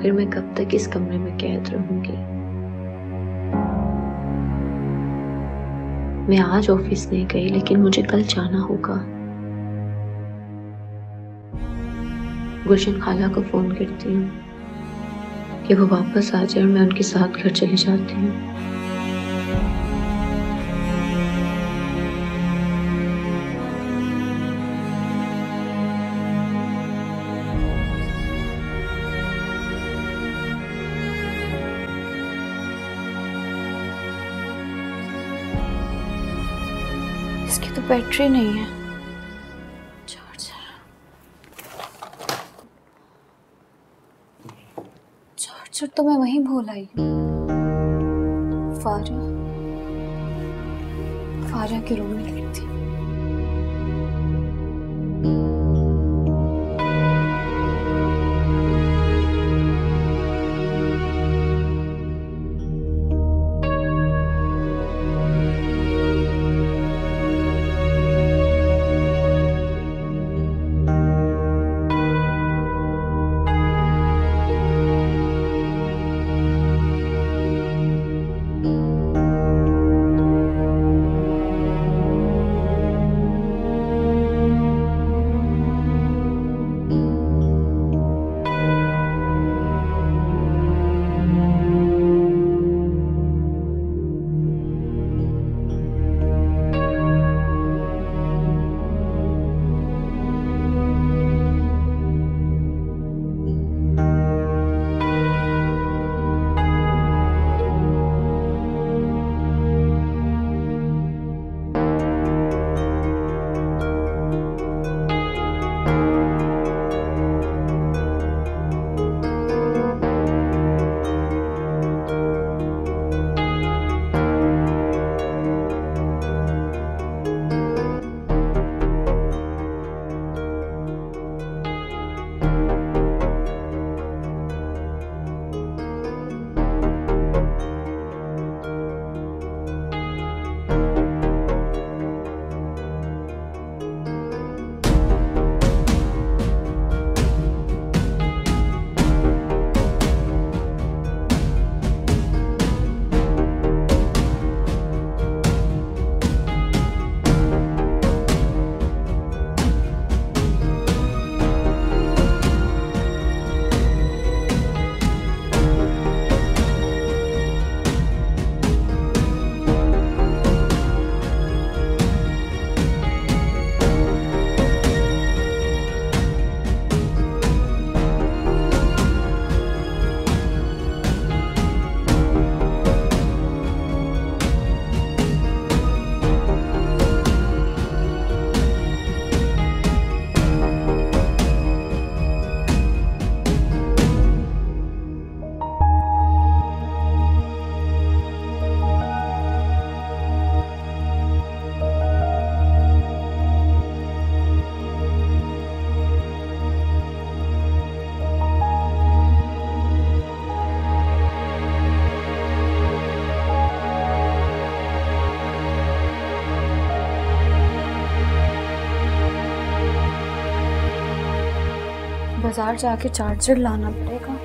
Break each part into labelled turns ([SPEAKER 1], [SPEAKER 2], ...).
[SPEAKER 1] आखिर मैं कब तक इस कमरे में कैद रहूंगी। मैं आज ऑफिस नहीं गई, लेकिन मुझे कल जाना होगा। गुलशन खाला को फोन करती हूँ कि वो वापस आ जाए और मैं उनके साथ घर चली जाती हूँ।
[SPEAKER 2] इसकी तो बैटरी नहीं है। चार्जर तो मैं वहीं भूल आई। फारिया के रूम में गई थी। बाजार जाके चार्जर लाना पड़ेगा।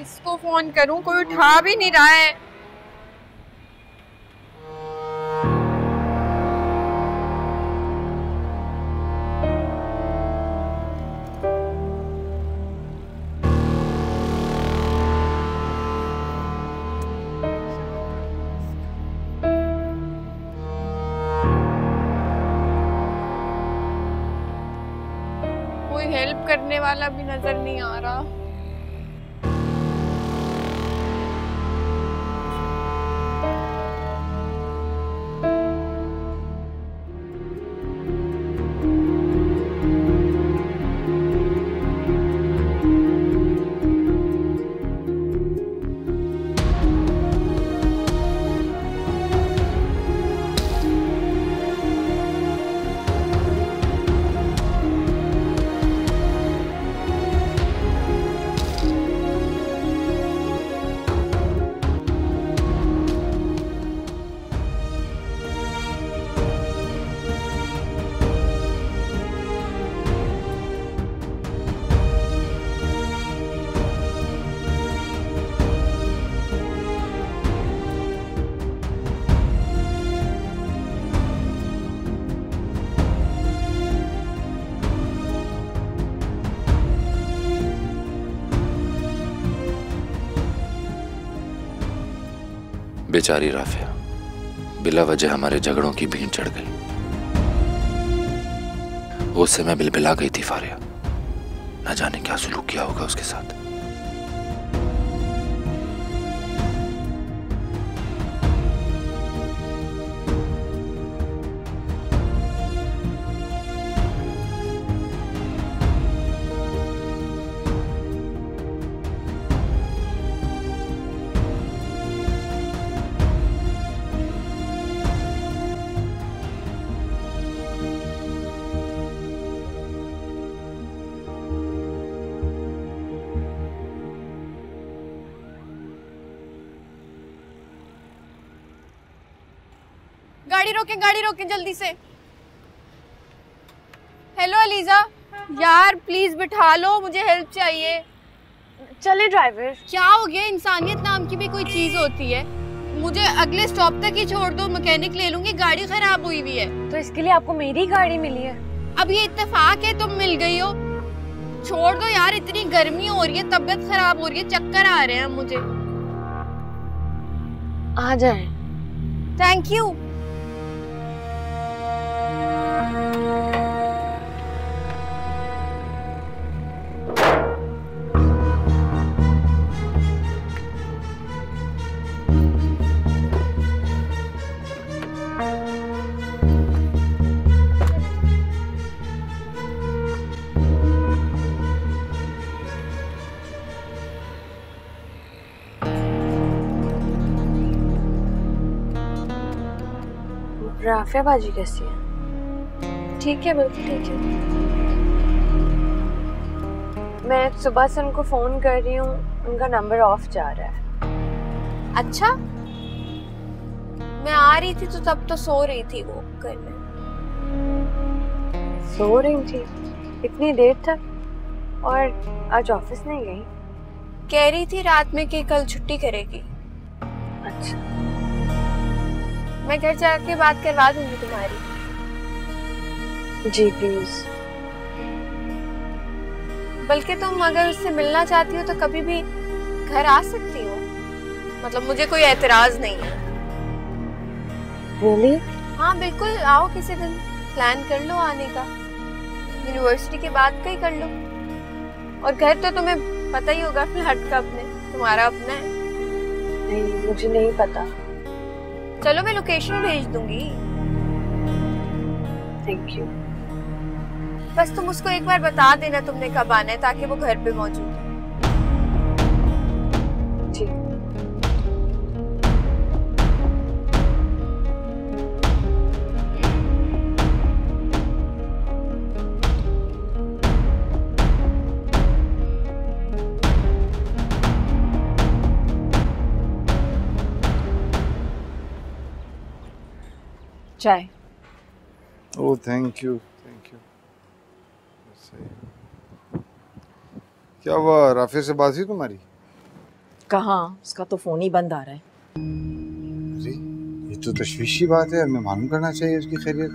[SPEAKER 3] किसको फोन करूं, कोई उठा भी नहीं रहा है। कोई हेल्प करने वाला भी नजर नहीं आ रहा।
[SPEAKER 4] बेचारी राफिया बिला वजह हमारे झगड़ों की भीड़ चढ़ गई। गुस्से में बिलबिला गई थी फारिया। न जाने क्या सुलूक किया होगा उसके साथ।
[SPEAKER 3] गाड़ी रोकें जल्दी से। हेलो अलीजा, यार प्लीज बिठा लो, मुझे हेल्प चाहिए।
[SPEAKER 5] चले ड्राइवर।
[SPEAKER 3] क्या हो गया, इंसानियत नाम की भी कोई चीज होती है। मुझे अगले स्टॉप तक ही छोड़ दो, मैकेनिक ले लूंगी, गाड़ी खराब हुई हुई है।
[SPEAKER 5] तो इसके लिए आपको मेरी गाड़ी मिली है।
[SPEAKER 3] अब ये इत्तेफाक है तुम मिल गई हो। छोड़ दो यार, इतनी गर्मी हो रही है, तबीयत खराब हो रही है, चक्कर आ रहे हैं मुझे।
[SPEAKER 5] आ जाए।
[SPEAKER 3] Thank you.
[SPEAKER 5] राफिया बाजी कैसी है? ठीक है, बिल्कुल ठीक है। मैं सुबह से उनको फोन कर रही हूँ, उनका नंबर ऑफ जा रहा है।
[SPEAKER 3] अच्छा, मैं आ रही थी तो तब तो सो रही थी वो घर में।
[SPEAKER 5] सो रही थी इतनी देर तक? और आज ऑफिस नहीं गई?
[SPEAKER 3] कह रही थी रात में कि कल छुट्टी करेगी।
[SPEAKER 5] अच्छा,
[SPEAKER 3] मैं घर जाके बात करवा दूंगी तुम्हारी।
[SPEAKER 5] जी प्लीज।
[SPEAKER 3] बल्कि तुम अगर उससे मिलना चाहती हो तो कभी भी घर आ सकती हो, मतलब मुझे कोई एतराज नहीं है।
[SPEAKER 5] Really?
[SPEAKER 3] हाँ बिल्कुल, आओ किसी दिन, प्लान कर लो आने का, यूनिवर्सिटी के बाद का ही कर लो। और घर तो तुम्हें पता ही होगा, फ्लैट का अपने, तुम्हारा अपना है।
[SPEAKER 5] नहीं, मुझे नहीं पता।
[SPEAKER 3] चलो मैं लोकेशन भेज दूंगी।
[SPEAKER 5] Thank you.
[SPEAKER 3] बस तुम उसको एक बार बता देना तुमने कब आना है, ताकि वो घर पे मौजूद हो।
[SPEAKER 5] जी। चाय।
[SPEAKER 6] Oh thank you, thank you. क्या हुआ, राफिया से बात हुई तुम्हारी?
[SPEAKER 7] कहाँ, उसका तो फोन ही बंद आ रहा है।
[SPEAKER 6] अरे ये तो तशवीशी बात है, हमें मालूम करना चाहिए उसकी खैरियत।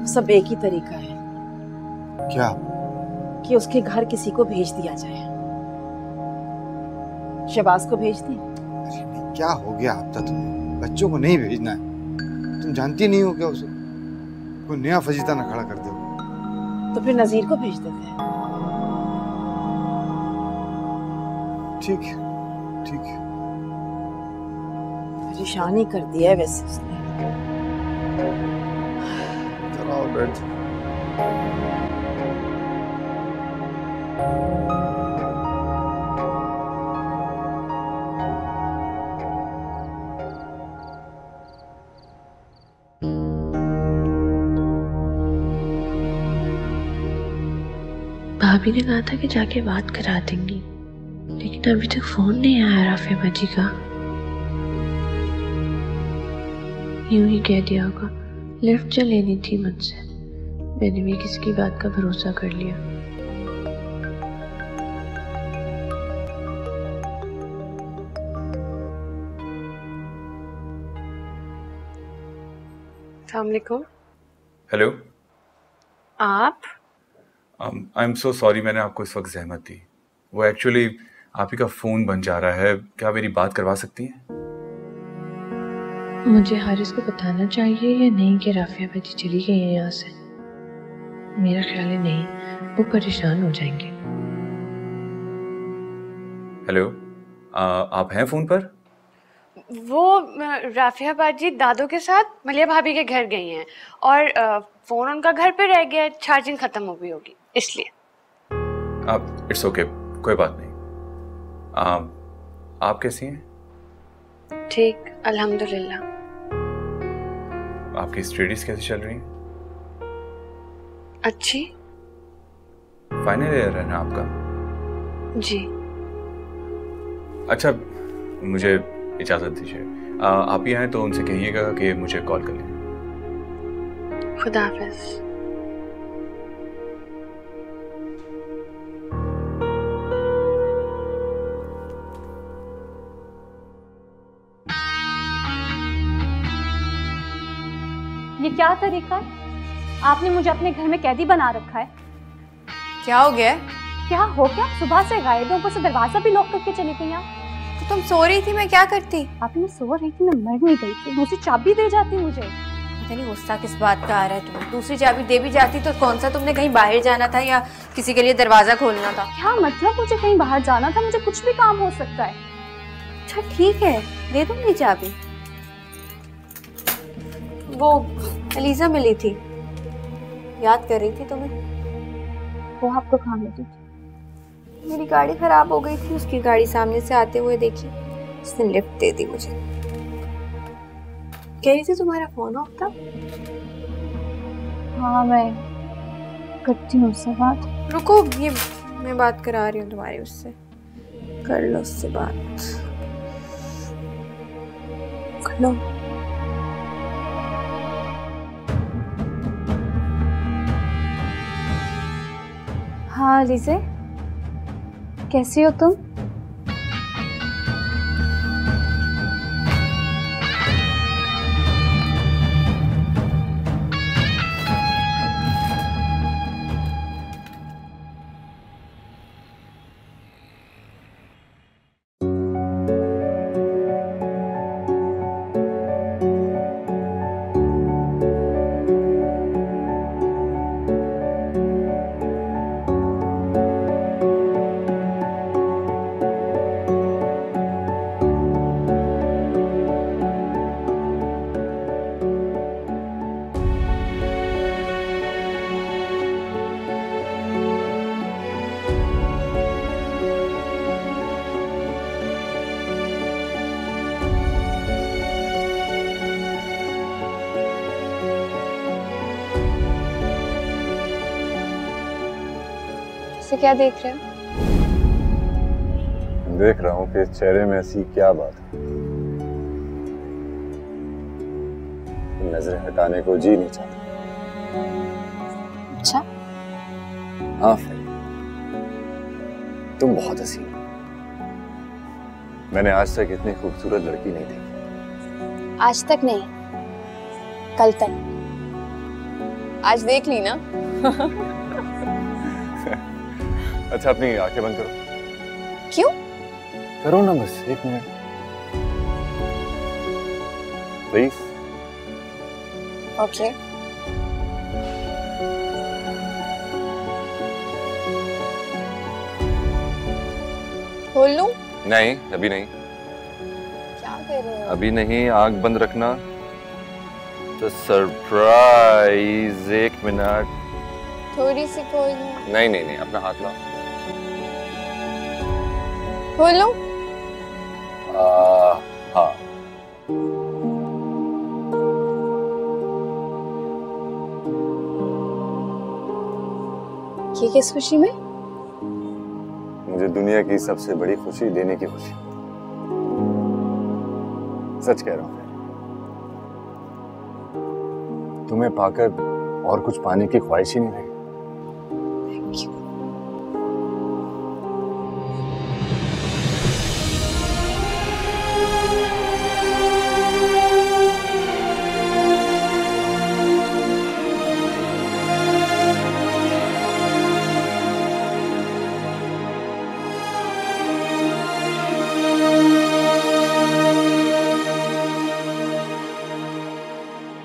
[SPEAKER 7] सब एक ही तरीका है।
[SPEAKER 6] क्या?
[SPEAKER 7] कि उसके घर किसी को भेज दिया जाए। शहबाज को भेज दें।
[SPEAKER 6] अरे नहीं, क्या हो गया आपका? तुम्हें बच्चों को नहीं भेजना है, तुम जानती नहीं हो क्या उसे? कोई नया फजीता ना खड़ा कर दो।
[SPEAKER 7] तो फिर नजीर को भेज देते हैं।
[SPEAKER 6] ठीक है, ठीक है।
[SPEAKER 7] परेशान ही कर दिया है वैसे उसने।
[SPEAKER 6] चलो बैठ।
[SPEAKER 1] भाभी ने कहा था कि जाके बात करा देंगी, लेकिन अभी तक फोन नहीं आया राफिया बाजी का। यूं ही कह दिया होगा लिफ्ट जो लेनी थी मुझसे, मैंने भी किसी की बात का भरोसा कर लिया।
[SPEAKER 5] अस्सलाम वालेकुम।
[SPEAKER 8] हेलो।
[SPEAKER 5] आप?
[SPEAKER 8] आई एम सो सॉरी, मैंने आपको इस वक्त जहमत दी। वो एक्चुअली आप ही का फ़ोन बन जा रहा है, क्या मेरी बात करवा सकती हैं?
[SPEAKER 1] मुझे हारिस को बताना चाहिए या नहीं कि राफिया बाजी चली गई है यहाँ से? मेरा ख्याल है नहीं, वो परेशान हो जाएंगे।
[SPEAKER 8] हेलो, आप हैं फ़ोन पर?
[SPEAKER 5] वो राफिया बाजी दादू के साथ मलिया भाभी के घर गई हैं और फ़ोन उनका घर पे रह गया, चार्जिंग ख़त्म हो गई होगी इसलिए।
[SPEAKER 8] आप इट्स ओके, कोई बात नहीं। आप कैसी हैं?
[SPEAKER 5] ठीक, अल्हम्दुलिल्लाह।
[SPEAKER 8] आपकी स्टडीज कैसी चल रही हैं?
[SPEAKER 5] अच्छी।
[SPEAKER 8] फाइनल ईयर है ना आपका?
[SPEAKER 5] जी।
[SPEAKER 8] अच्छा, मुझे इजाज़त दीजिए। आप ही आए तो उनसे कहिएगा कि मुझे कॉल कर लें।
[SPEAKER 5] खुदा हाफिज़।
[SPEAKER 9] ये क्या तरीका है? आपने मुझे अपने घर में कैदी बना रखा है।
[SPEAKER 3] क्या हो गया?
[SPEAKER 9] क्या हो गया? सुबह से गायब है, ऊपर से दरवाजा भी लॉक करके चली गई आप।
[SPEAKER 3] तो तुम सो रही थी, मैं क्या करती?
[SPEAKER 9] आपने सो रही थी, मैं मर नहीं गई थी। दूसरी चाबी दे जाती मुझे।
[SPEAKER 3] पता नहीं गुस्सा किस बात का आ रहा है तुम्हें। दूसरी चाबी दे भी जाती तो कौन सा तुमने कहीं बाहर जाना था या किसी के लिए दरवाजा खोलना था?
[SPEAKER 9] क्या मतलब? मुझे कहीं बाहर जाना था, मुझे कुछ भी काम हो सकता है।
[SPEAKER 3] अच्छा ठीक है, दे दूंगी चाबी। वो एलिजा मिली थी, याद कर रही थी तुम्हें।
[SPEAKER 9] वो आपको कहाँ मिली थी?
[SPEAKER 3] मेरी गाड़ी खराब हो गई थी, उसकी गाड़ी सामने से आते हुए देखी, उसने लिफ्ट दे दी मुझे। कह रही थी तुम्हारा फोन ऑफ था।
[SPEAKER 9] हाँ, मैं करती हूँ उससे बात।
[SPEAKER 3] रुको, ये मैं बात करा रही हूँ तुम्हारी उससे, कर लो उससे बात, कर लो।
[SPEAKER 9] हाँ लीजे, कैसी हो तुम?
[SPEAKER 5] से क्या देख रहे हो?
[SPEAKER 6] देख रहा हूँ कि इस चेहरे में ऐसी क्या बात है, नजरें हटाने को जी नहीं चाहता।
[SPEAKER 5] अच्छा,
[SPEAKER 6] हाँ तुम बहुत हसीन हो।
[SPEAKER 10] मैंने आज तक इतनी खूबसूरत लड़की नहीं देखी।
[SPEAKER 2] आज तक नहीं, कल तक। आज देख ली ना।
[SPEAKER 10] अच्छा अपनी आंखें बंद करो।
[SPEAKER 2] क्यों?
[SPEAKER 10] करो ना, बस 1 मिनट प्लीज।
[SPEAKER 2] ओके। खोल लूं?
[SPEAKER 10] नहीं अभी नहीं।
[SPEAKER 2] क्या कर रहे हो?
[SPEAKER 10] अभी नहीं, आंख बंद रखना। तो सरप्राइज। 1 मिनट।
[SPEAKER 2] थोड़ी सी खोल लूं?
[SPEAKER 10] नहीं नहीं नहीं, अपना हाथ लाओ।
[SPEAKER 2] खोल लूं?
[SPEAKER 10] हाँ।
[SPEAKER 2] ये किस खुशी में?
[SPEAKER 10] मुझे दुनिया की सबसे बड़ी खुशी देने की खुशी। सच कह रहा हूं, तुम्हें पाकर और कुछ पाने की ख्वाहिश ही नहीं रही।
[SPEAKER 2] Thank you.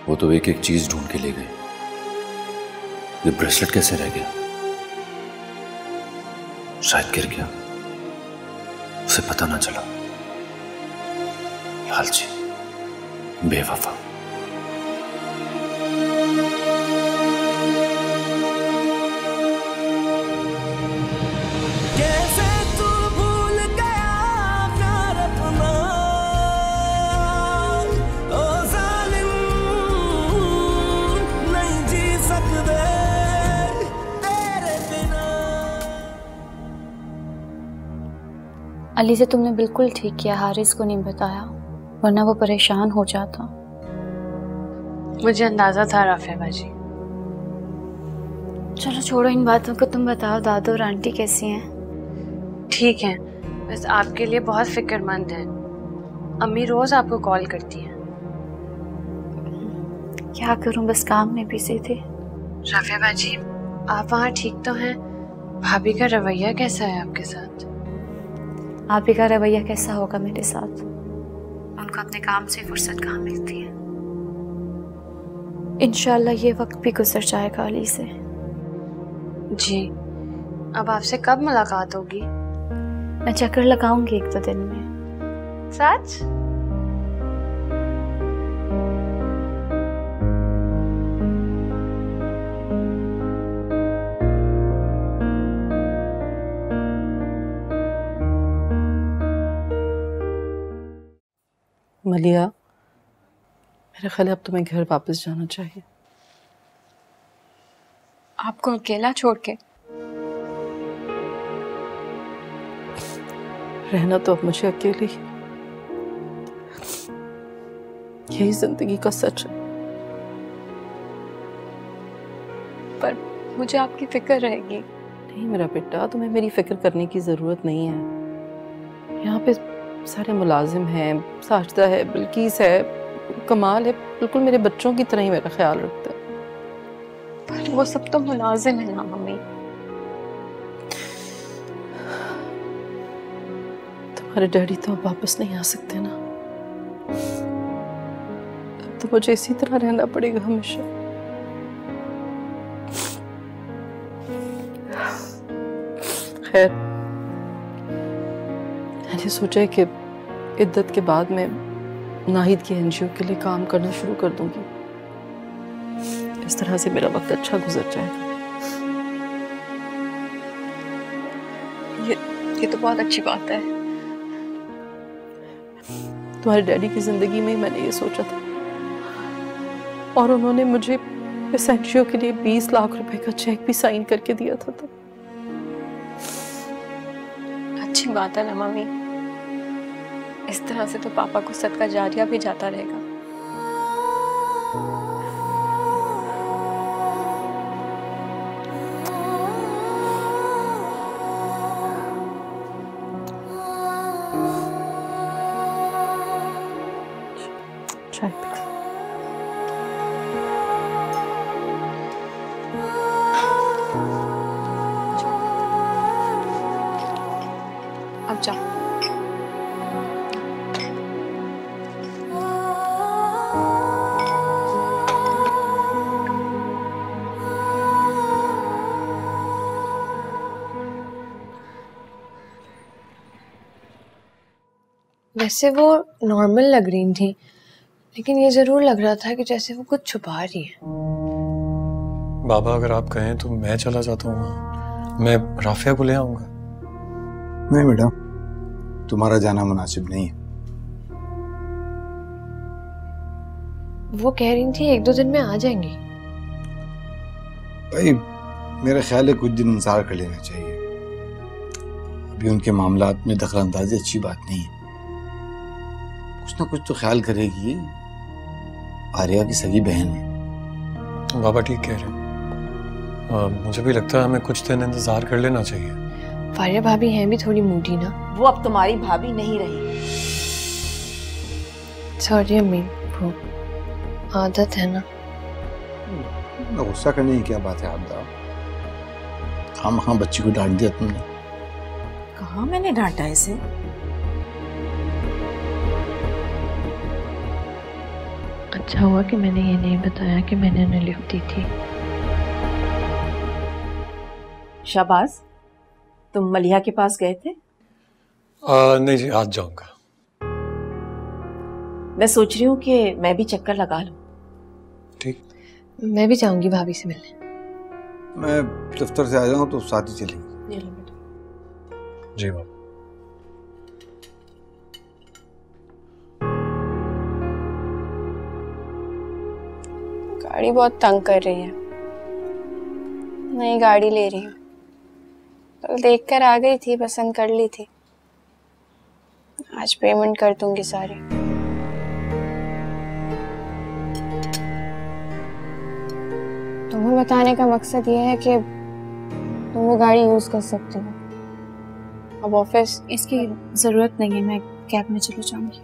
[SPEAKER 4] वो तो एक एक चीज ढूंढ के ले गए। ये ब्रेसलेट कैसे रह गया? शायद गिर गया, उसे पता ना चला। लालची, बेवफा।
[SPEAKER 2] अली से तुमने बिल्कुल ठीक किया, हारिस को नहीं बताया, वरना वो परेशान हो जाता।
[SPEAKER 5] मुझे अंदाजा था राफिया बाजी।
[SPEAKER 2] चलो छोड़ो इन बातों को, तुम बताओ दादू और आंटी कैसी हैं?
[SPEAKER 5] ठीक है, बस आपके लिए बहुत फिक्रमंद हैं। अम्मी रोज आपको कॉल करती हैं।
[SPEAKER 2] क्या करूं, बस काम में बिजी थी।
[SPEAKER 5] राफिया बाजी, आप वहाँ ठीक तो हैं? भाभी का रवैया कैसा है आपके साथ?
[SPEAKER 2] आप ही का रवैया कैसा होगा मेरे साथ? उनको अपने काम से फुर्सत कहाँ मिलती है। इंशाल्लाह ये वक्त भी गुजर जाएगा अली से।
[SPEAKER 5] जी, अब आपसे कब मुलाकात होगी?
[SPEAKER 2] मैं चक्कर लगाऊंगी 1-2 दिन में।
[SPEAKER 5] सच?
[SPEAKER 7] मलिया, मेरा ख्याल है अब तुम्हें घर वापस जाना चाहिए।
[SPEAKER 2] आपको अकेला छोड़ के?
[SPEAKER 7] रहना तो अब मुझे अकेले ही, यही जिंदगी का सच है।
[SPEAKER 2] पर मुझे आपकी फिक्र रहेगी।
[SPEAKER 7] नहीं मेरा बेटा, तुम्हें मेरी फिक्र करने की जरूरत नहीं है। यहाँ पे सारे मुलाजिम हैं, साजिदा है, बिल्किस है, कमाल है, बिल्कुल मेरे बच्चों की तरह ही मेरा ख्याल रखता है।
[SPEAKER 2] पर वो सब तो मुलाजिम है ना मम्मी।
[SPEAKER 7] तुम्हारे डैडी तो अब वापस नहीं आ सकते ना, अब तो मुझे इसी तरह रहना पड़ेगा हमेशा। खैर, मैंने सोचा है कि इद्दत के बाद मैं नाहिद की एनजीओ के लिए काम करना शुरू कर दूंगी। इस तरह से मेरा वक्त अच्छा गुजर जाएगा।
[SPEAKER 2] ये तो बहुत अच्छी बात है।
[SPEAKER 7] तुम्हारे डैडी की जिंदगी में मैंने ये सोचा था, और उन्होंने मुझे इस एनजीओ के लिए 20 लाख रुपए का चेक भी साइन करके दिया था। तो
[SPEAKER 2] अच्छी बात है ना मम्मी, इस तरह से तो पापा को सदका जारिया भी जाता रहेगा।
[SPEAKER 1] वैसे वो नॉर्मल लग रही थी, लेकिन ये जरूर लग रहा था कि जैसे वो कुछ छुपा रही है।
[SPEAKER 11] बाबा अगर आप कहें तो मैं चला जाता हूँ, मैं राफिया को ले आऊंगा।
[SPEAKER 6] नहीं बेटा, तुम्हारा जाना मुनासिब नहीं है।
[SPEAKER 1] वो कह रही थी 1-2 दिन में आ जाएंगी।
[SPEAKER 6] भाई मेरा ख्याल है कुछ दिन इंतजार कर लेना चाहिए। अभी उनके मामलात में दखलंदाजी अच्छी बात नहीं है। कुछ ना कुछ तो ख्याल करेगी। आर्या की सगी बहन है।
[SPEAKER 11] बाबा ठीक कह रहे हैं। मुझे भी लगता है हमें कुछ दिन इंतजार कर लेना चाहिए।
[SPEAKER 1] फारिया भाभी हैं भी थोड़ी मूडी ना।
[SPEAKER 12] वो अब तुम्हारी भाभी नहीं रही।
[SPEAKER 1] सॉरी अम्मी, वो आदत है ना।
[SPEAKER 6] गुस्सा करने की क्या बात है आपदा? खामखा बच्ची को डांट दिया तुमने।
[SPEAKER 12] कहाँ मैंने डांटा इसे?
[SPEAKER 1] अच्छा हुआ कि मैंने ये नहीं बताया कि मैंने उन्हें लिफ्ट दी थी।
[SPEAKER 12] शाबाज, तुम मलिहा के पास गए थे?
[SPEAKER 11] नहीं जी, आज जाऊंगा।
[SPEAKER 12] मैं सोच रही हूँ कि मैं भी चक्कर लगा लूं।
[SPEAKER 11] ठीक।
[SPEAKER 1] मैं भी जाऊंगी भाभी से मिलने।
[SPEAKER 6] मैं दफ्तर से आ जाऊँ तो साथ ही चलेंगे।
[SPEAKER 11] जी बाबा।
[SPEAKER 3] गाड़ी बहुत तंग कर रही है, नई गाड़ी ले रही हूँ। कल देखकर आ गई थी, पसंद कर ली थी। आज पेमेंट कर दूंगी सारी। तुम्हें बताने का मकसद ये है कि तुम वो गाड़ी यूज कर सकते हो। अब ऑफिस
[SPEAKER 2] इसकी जरूरत नहीं है, मैं कैब में चली जाऊंगी।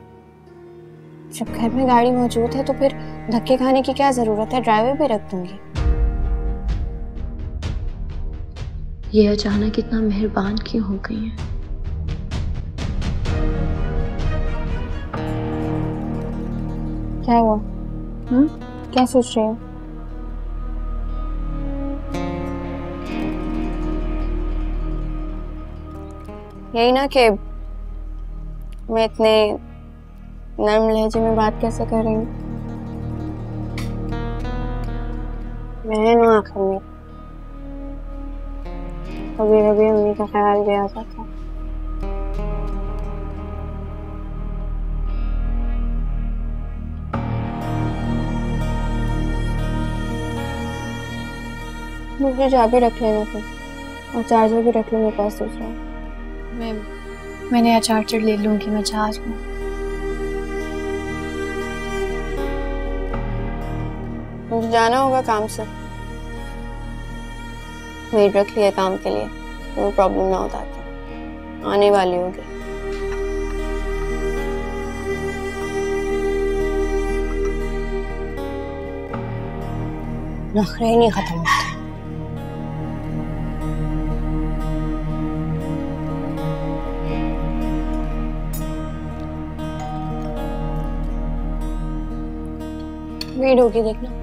[SPEAKER 3] जब घर में गाड़ी मौजूद है तो फिर धक्के खाने की क्या जरूरत है? ड्राइवर भी रख दूंगी।
[SPEAKER 2] ये अचानक इतना मेहरबान क्यों हो गई है?
[SPEAKER 3] क्या हुआ? क्या सोच रहे हो? यही ना कि मैं इतने नर्म लहजे में बात कैसे कर रही हूँ। बहन हो आखिर में। कभी कभी अम्मी का ख्याल भी आता था। मुझे चाबी रख लेना फिर, और चार्जर भी रख लो मेरे पास दूसरा।
[SPEAKER 2] मैं नया चार्जर ले लूंगी, मैं चार्ज में।
[SPEAKER 3] मुझे जाना होगा काम से। वेट रख लिया काम के लिए, कोई प्रॉब्लम ना होता आती। आने वाली होगी। नखरे ही नहीं खत्म होते। वेट होगी देखना।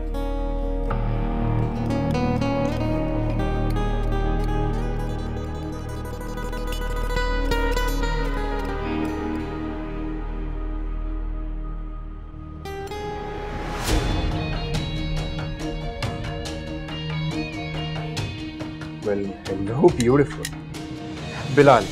[SPEAKER 13] Well, hello, beautiful. Bilal,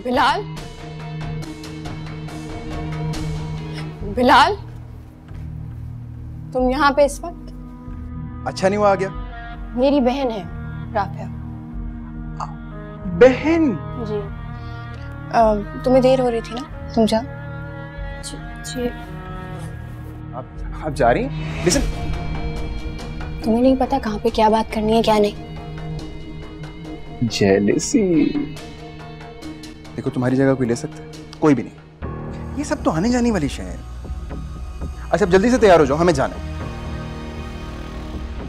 [SPEAKER 3] Bilal, Bilal, तुम यहाँ पे इस वक्त?
[SPEAKER 13] अच्छा नहीं हुआ आ गया?
[SPEAKER 3] मेरी बहन है राफिया।
[SPEAKER 13] बहन?
[SPEAKER 3] जी। तुम्हें देर हो रही थी ना, तुम जाओ। जी।
[SPEAKER 13] आप जा रही हैं? लिसन,
[SPEAKER 3] तुम्हें नहीं पता कहाँ पे क्या बात करनी है क्या नहीं।
[SPEAKER 13] जेलेसी। देखो तुम्हारी जगह कोई ले सकता है? कोई भी नहीं। ये सब तो आने जाने वाली शय है। अच्छा जल्दी से तैयार हो जाओ, हमें जाना है।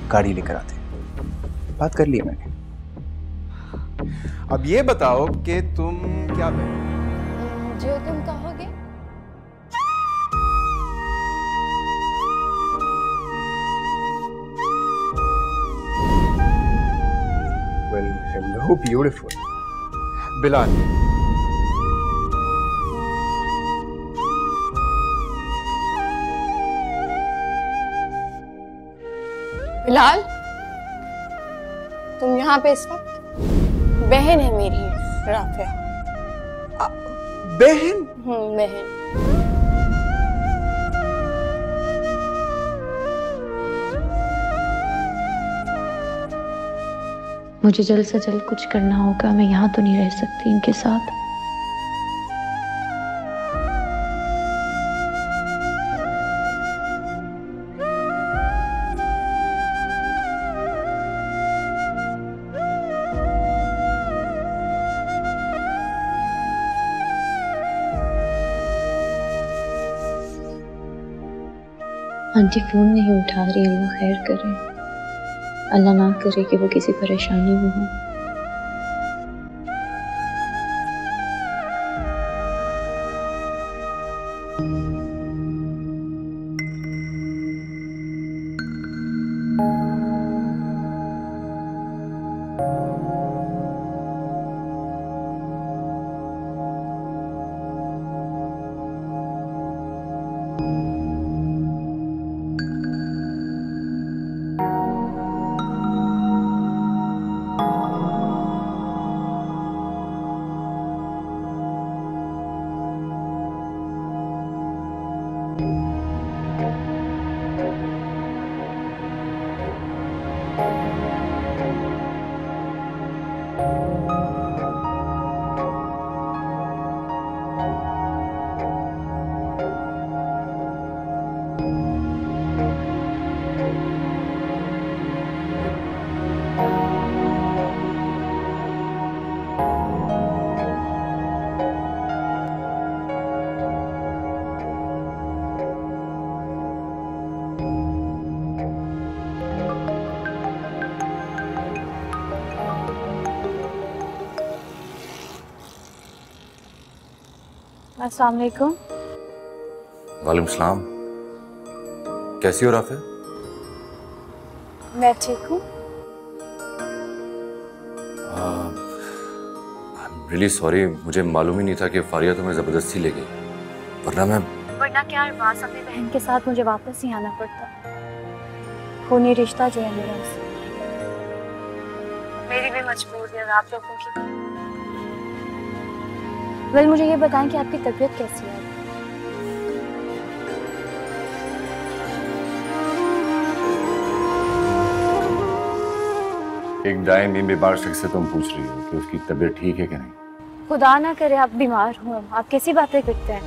[SPEAKER 13] गाड़ी लेकर आते। बात कर ली मैंने। अब ये बताओ कि तुम क्या
[SPEAKER 3] जो तुम कहोगे।
[SPEAKER 13] so beautiful. बिलाल,
[SPEAKER 3] बिलाल, तुम यहाँ पे इस वक्त? बहन है मेरी राफिया।
[SPEAKER 13] बहन?
[SPEAKER 3] बहन।
[SPEAKER 2] मुझे जल्द से जल्द कुछ करना होगा। मैं यहाँ तो नहीं रह सकती इनके साथ। आंटी फोन नहीं उठा रही। अल्लाह खैर करे, अल्लाह ना करे कि वो किसी परेशानी में हो। अस्सलाम वालेकुम।
[SPEAKER 4] वालेकुम सलाम। कैसी हो राफिया?
[SPEAKER 3] मैं ठीक हूँ।
[SPEAKER 4] रियली सॉरी, मुझे मालूम ही नहीं था कि फारिया तुम्हें जबरदस्ती ले गई। वरना
[SPEAKER 2] क्या अरबाज, अपनी बहन के साथ मुझे वापस ही आना पड़ता। खूनी रिश्ता जो है मेरा उससे। मेरी भी मजबूरी है आप लोगों की। वेल, मुझे ये बताएं कि आपकी तबीयत कैसी है?
[SPEAKER 4] एक दाएं में बीमार शख्स से तुम पूछ रही हो कि उसकी तबीयत ठीक है कि नहीं?
[SPEAKER 2] खुदा ना करे आप बीमार हो। आप कैसी बातें करते हैं?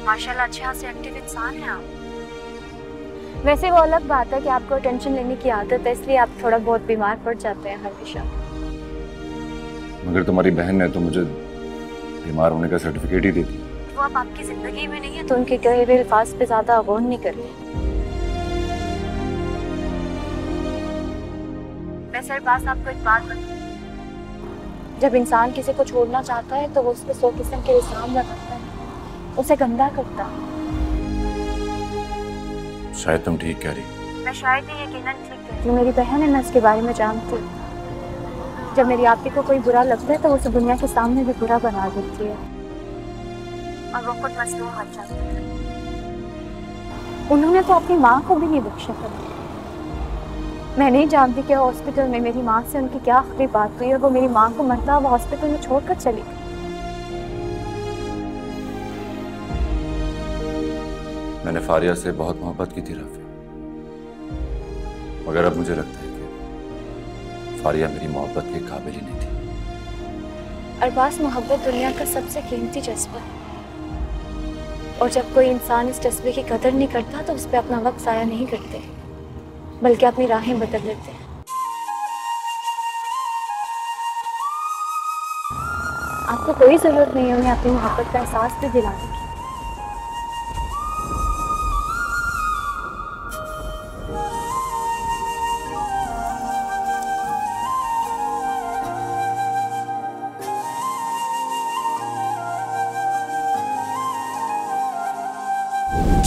[SPEAKER 2] माशाल्लाह अच्छे से एक्टिव इंसान हैं आप। वैसे वो अलग बात है कि आपको टेंशन लेने की आदत है, इसलिए आप थोड़ा बहुत बीमार पड़ जाते हैं हमेशा।
[SPEAKER 4] मगर तुम्हारी बहन ने तो मुझे बीमार होने का सर्टिफिकेट ही दे दी।
[SPEAKER 2] वो अब आपकी जिंदगी में नहीं है तो उनके कहे हुए अल्फाज पे ज्यादा गौर नहीं करिए। मैं सर पास आपको एक बात बताऊं, जब इंसान किसी को छोड़ना चाहता है तो वो उस पर 100 किस्म के इल्जाम लगाता है, उसे गंदा करता है।
[SPEAKER 4] शायद तुम ठीक कह रही।
[SPEAKER 2] मैं शायद ही यकीनन ठीक कह रही हूँ। मेरी बहन है, मैं उसके बारे में जानती हूँ। जब मेरी आपी को कोई बुरा लगता है तो वो उसे दुनिया के सामने भी बुरा बना देती है और वो खुद मसलूम हो जाती है। उन्होंने तो अपनी माँ को भी नहीं बख्शा था। मैं नहीं जानती कि हॉस्पिटल में मेरी माँ से उनकी क्या आखिरी बात हुई और वो मेरी माँ को मरता हुआ हॉस्पिटल में छोड़कर चली गई।
[SPEAKER 4] मैंने फारिया से बहुत मोहब्बत की थी राफिया, मगर अब मुझे लगता है कि फारिया मेरी मोहब्बत के काबिल ही नहीं थी।
[SPEAKER 2] अरबाज, मोहब्बत दुनिया का सबसे कीमती जज्बा है और जब कोई इंसान इस जज्बे की कदर नहीं करता तो उस पर अपना वक्त ज़ाया नहीं करते बल्कि अपनी राहें बदल लेते हैं। आपको कोई जरूरत नहीं है उन्हें अपनी मोहब्बत का एहसास भी दिलाने की।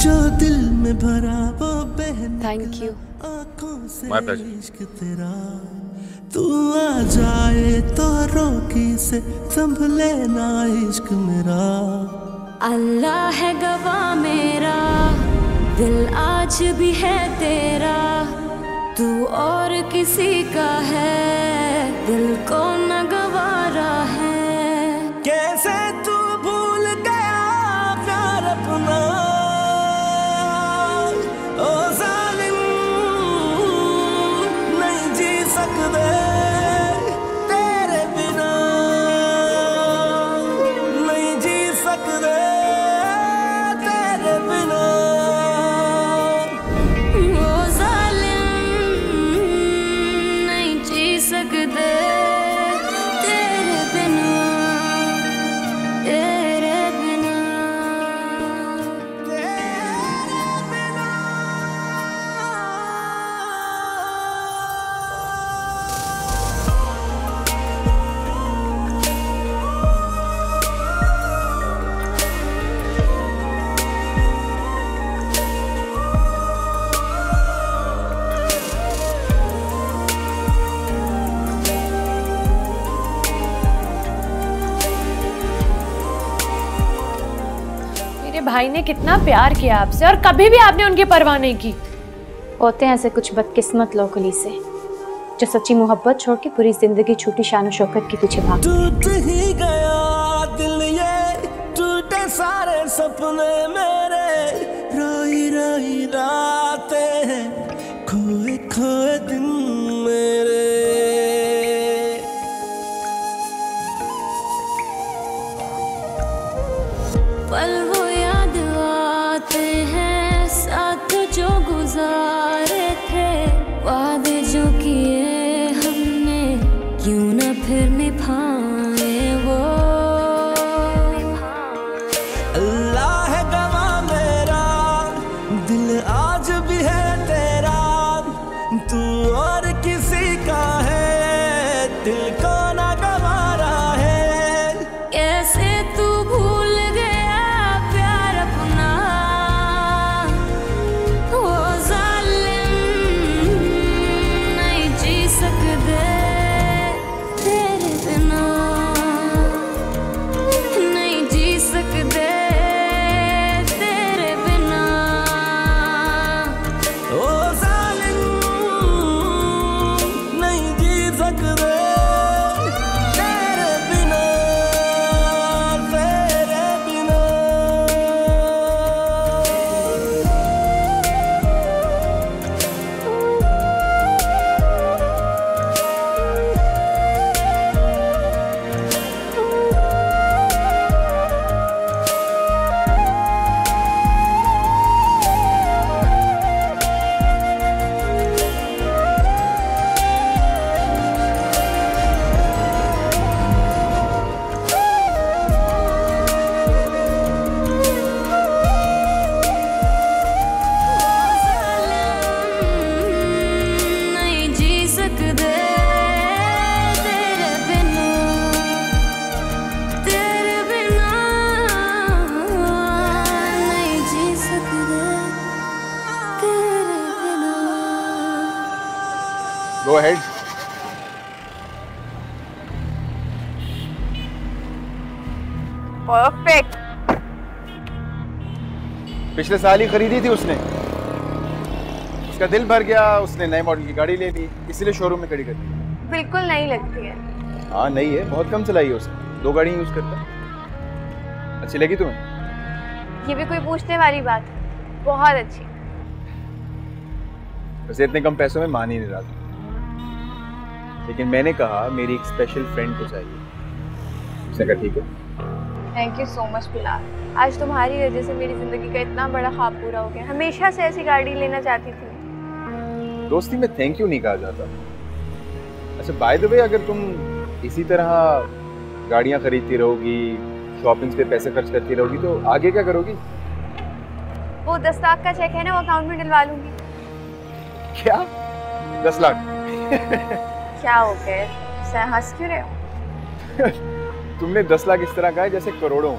[SPEAKER 14] जो दिल में भरा वो बहन
[SPEAKER 3] थैंक यू।
[SPEAKER 4] My pleasure.
[SPEAKER 14] तू आ जाए तो रोकी से संभले ना इश्क मेरा।
[SPEAKER 15] अल्लाह है गवाह मेरा, दिल आज भी है तेरा, तू और किसी का है, दिल को न गवारा है।
[SPEAKER 14] कैसे तू भूल गया प्यार अपना, ओ जालिम नहीं जी सकते तेरे बिना, नहीं जी सकते तेरे बिना।
[SPEAKER 15] ओ जालिम नहीं जी सकते तेरे बिना, तेरे बिना।
[SPEAKER 5] मेरे भाई ने कितना प्यार किया आपसे और कभी भी आपने उनकी परवाह नहीं की।
[SPEAKER 2] होते हैं ऐसे कुछ बदकिस्मत लोग गली से, जो सच्ची मोहब्बत छोड़ के पूरी जिंदगी छूटी शान शौकत के पीछे भाग।
[SPEAKER 14] टूट ही गया दिल ये, टूटे सारे सपने मेरे, रोई रोई रातें हैं, खोए खोए दिन मेरे।
[SPEAKER 15] पल वो याद आते हैं साथ जो गुजारे थे, वादे जो किए हमने क्यों न फिर निभाए वो।
[SPEAKER 14] अल्लाह है गवाह मेरा, दिल आज भी है तेरा, तू और किसी का है, दिल को ना गवारा है।
[SPEAKER 15] कैसे तू भूल गया प्यार अपना, वो जालिम नहीं जी सकते तेरे बिना, नहीं जी सकते तेरे बिना।
[SPEAKER 14] ओ जालिम नहीं जी सकते तेरे बिना, तेरे बिना।
[SPEAKER 15] नहीं जी सकते तेरे बिना, तेरे बिना नहीं जी सकते तेरे बिना।
[SPEAKER 13] Go ahead.
[SPEAKER 3] परफेक्ट।
[SPEAKER 13] पिछले साल ही खरीदी थी उसने, उसका दिल भर गया, उसने नए मॉडल की गाड़ी ले ली, इसीलिए शोरूम में खड़ी कर दी।
[SPEAKER 3] बिल्कुल नहीं लगती है।
[SPEAKER 13] हाँ नहीं है, बहुत कम चलाई है उसने, 2 गाड़ी यूज करता है। अच्छी लगी तुम्हें?
[SPEAKER 3] ये भी कोई पूछने वाली बात है, बहुत अच्छी।
[SPEAKER 13] वैसे इतने कम पैसों में मान ही नहीं रहा था, लेकिन मैंने कहा मेरी एक स्पेशल फ्रेंड को चाहिए। उसने कहा ठीक है।
[SPEAKER 3] Thank you so much Bilal, आज तुम्हारी वजह से मेरी जिंदगी का इतना बड़ा ख्वाब पूरा हो गया। हमेशा से ऐसी गाड़ी लेना चाहती थी।
[SPEAKER 13] दोस्ती में थैंक यू नहीं कहा जाता। अच्छा बाय द वे, अगर तुम इसी तरह गाड़ियां खरीदती रहोगी, शॉपिंग पे पैसे खर्च करती रहोगी, तो आगे क्या करोगी?
[SPEAKER 3] वो 10 लाख का चेक है ना, वो अकाउंट में डलवा लूंगी।
[SPEAKER 13] क्या 10 लाख?
[SPEAKER 3] क्या हो गया, हंस क्यों रहे हो?
[SPEAKER 13] तुमने 10 लाख इस तरह कहा है जैसे करोड़ों।